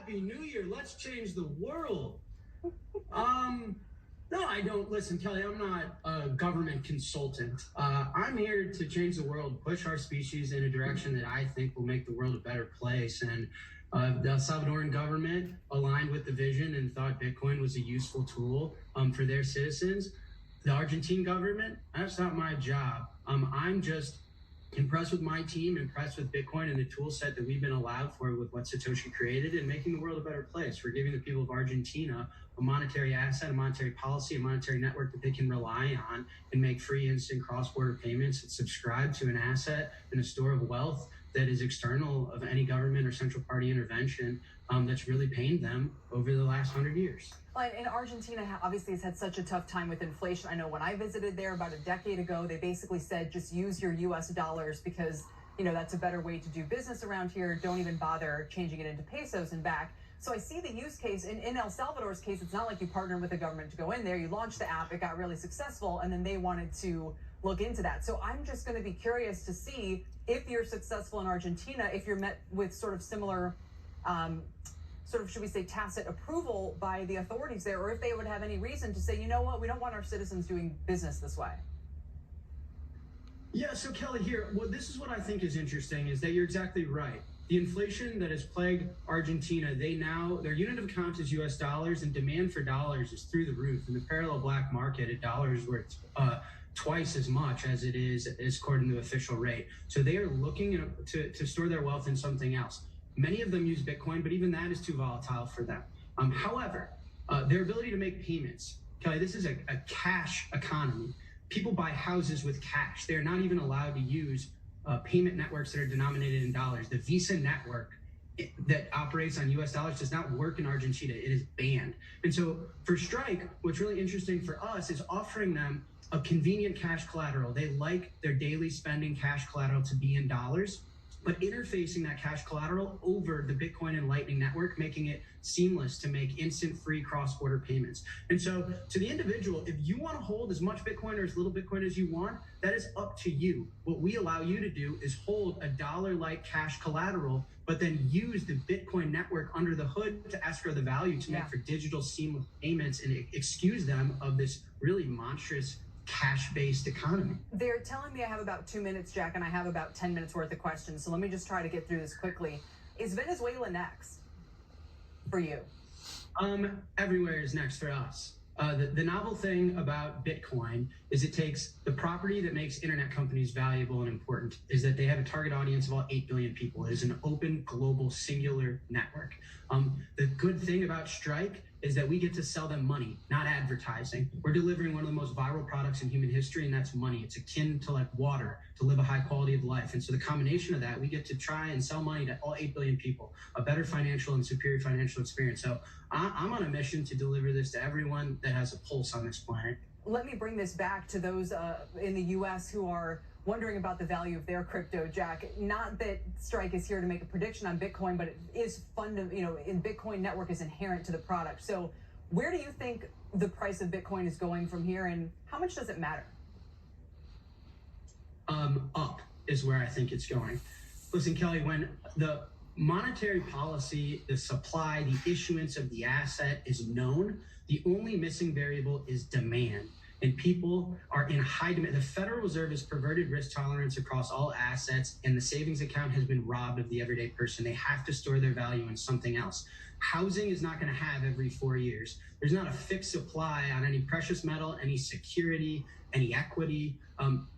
Happy New Year. Let's change the world. No, I don't. Listen, Kelly, I'm not a government consultant. I'm here to change the world, push our species in a direction that I think will make the world a better place. And the Salvadoran government aligned with the vision and thought Bitcoin was a useful tool for their citizens. The Argentine government, that's not my job. I'm just impressed with my team, impressed with Bitcoin and the tool set that we've been allowed for with what Satoshi created and making the world a better place. We're giving the people of Argentina a monetary asset, a monetary policy, a monetary network that they can rely on and make free instant cross-border payments and subscribe to an asset and a store of wealth that is external of any government or central party intervention that's really pained them over the last 100 years. And Argentina obviously has had such a tough time with inflation. I know when I visited there about a decade ago, they basically said, just use your US dollars because, you know, that's a better way to do business around here. Don't even bother changing it into pesos and back. So I see the use case. In El Salvador's case, it's not like you partnered with the government to go in there. You launched the app, it got really successful, and then they wanted to look into that. So I'm just going to be curious to see if you're successful in Argentina, if you're met with sort of similar should we say, tacit approval by the authorities there, or if they would have any reason to say, you know what, we don't want our citizens doing business this way. Yeah, so Kelly, here, this is what I think is interesting, is that you're exactly right. The inflation that has plagued Argentina, their unit of account is US dollars, and demand for dollars is through the roof. In the parallel black market, a dollar is worth twice as much as it is according to the official rate. So they are looking to store their wealth in something else. Many of them use Bitcoin, but even that is too volatile for them. However, their ability to make payments, Kelly, this is a cash economy. People buy houses with cash. They're not even allowed to use payment networks that are denominated in dollars. The Visa network that operates on US dollars does not work in Argentina. It is banned. And so for Strike, what's really interesting for us is offering them a convenient cash collateral. They like their daily spending cash collateral to be in dollars, but interfacing that cash collateral over the Bitcoin and Lightning network, making it seamless to make instant free cross-border payments. And so to the individual, if you want to hold as much Bitcoin or as little Bitcoin as you want, that is up to you. What we allow you to do is hold a dollar-like cash collateral, but then use the Bitcoin network under the hood to escrow the value to make for digital seamless payments and excuse them of this really monstrous cash-based economy. They're telling me I have about 2 minutes, Jack, and I have about 10 minutes worth of questions. So let me just try to get through this quickly. Is Venezuela next for you? Everywhere is next for us. The novel thing about Bitcoin is it takes the property that makes internet companies valuable and important is that they have a target audience of all 8 billion people. It is an open, global, singular network. The good thing about Strike is that we get to sell them money, not advertising. We're delivering one of the most viral products in human history, and that's money. It's akin to like water, to live a high quality of life. And so the combination of that, we get to try and sell money to all 8 billion people, a better financial and superior financial experience. So I'm on a mission to deliver this to everyone that has a pulse on this planet. Let me bring this back to those in the US who are wondering about the value of their crypto, Jack. Not that Strike is here to make a prediction on Bitcoin, but it is in Bitcoin network is inherent to the product. So where do you think the price of Bitcoin is going from here, and how much does it matter? Up is where I think it's going. Listen, Kelly, when the monetary policy, the supply, the issuance of the asset is known, the only missing variable is demand. And people are in high demand. The Federal Reserve has perverted risk tolerance across all assets, and the savings account has been robbed of the everyday person. They have to store their value in something else. Housing is not going to have every 4 years. There's not a fixed supply on any precious metal, any security, any equity.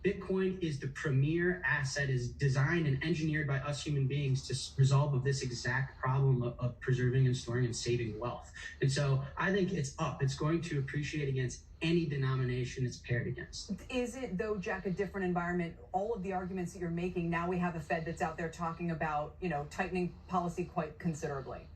Bitcoin is the premier asset, is designed and engineered by us human beings to resolve of this exact problem of preserving and storing and saving wealth. And so I think it's up. It's going to appreciate against any denomination it's paired against. Is it, though, Jack, a different environment? All of the arguments that you're making, now we have a Fed that's out there talking about, tightening policy quite considerably.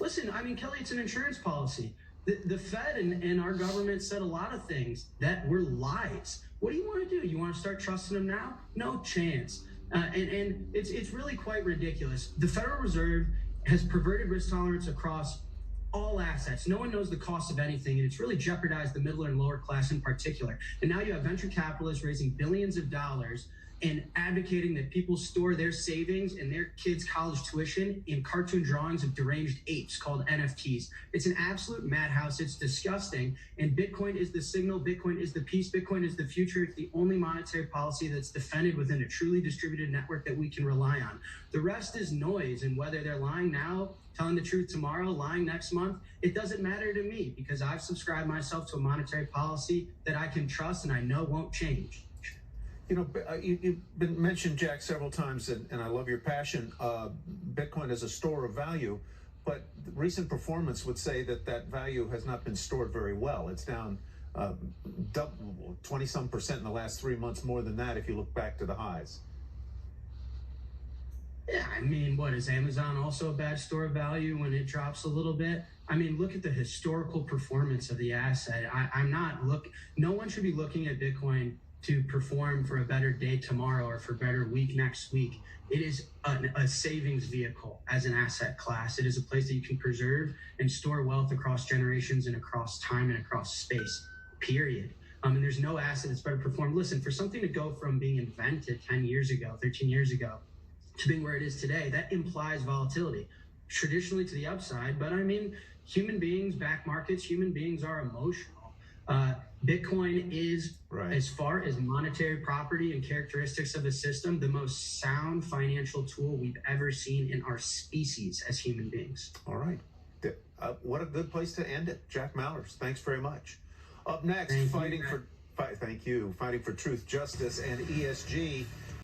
Listen, I mean, Kelly, it's an insurance policy. The Fed and our government said a lot of things that were lies. What do you want to do? You want to start trusting them now? No chance. And it's really quite ridiculous. The Federal Reserve has perverted risk tolerance across all assets. No one knows the cost of anything, and it's really jeopardized the middle and lower class in particular. And now you have venture capitalists raising billions of dollars and advocating that people store their savings and their kids' college tuition in cartoon drawings of deranged apes called NFTs. It's an absolute madhouse. It's disgusting. And Bitcoin is the signal. Bitcoin is the peace. Bitcoin is the future. It's the only monetary policy that's defended within a truly distributed network that we can rely on. The rest is noise. And whether they're lying now, telling the truth tomorrow, lying next month, it doesn't matter to me because I've subscribed myself to a monetary policy that I can trust and I know won't change. You know, you've been mentioned, Jack, several times, and I love your passion. Bitcoin is a store of value, but recent performance would say that that value has not been stored very well. It's down 20-some% in the last 3 months, more than that if you look back to the highs. Yeah, I mean, what is Amazon also a bad store of value when it drops a little bit? I mean, look at the historical performance of the asset. No one should be looking at Bitcoin to perform for a better day tomorrow or for a better week next week. It is a savings vehicle as an asset class. It is a place that you can preserve and store wealth across generations and across time and across space, period. And there's no asset that's better performed. Listen, for something to go from being invented 10 years ago, 13 years ago, to being where it is today, that implies volatility, traditionally to the upside. But I mean, human beings, back markets, human beings are emotional. Bitcoin is, right, as far as monetary property and characteristics of the system, the most sound financial tool we've ever seen in our species as human beings. All right. What a good place to end it. Jack Mallers, thanks very much. Up next, fighting for truth, justice, and ESG.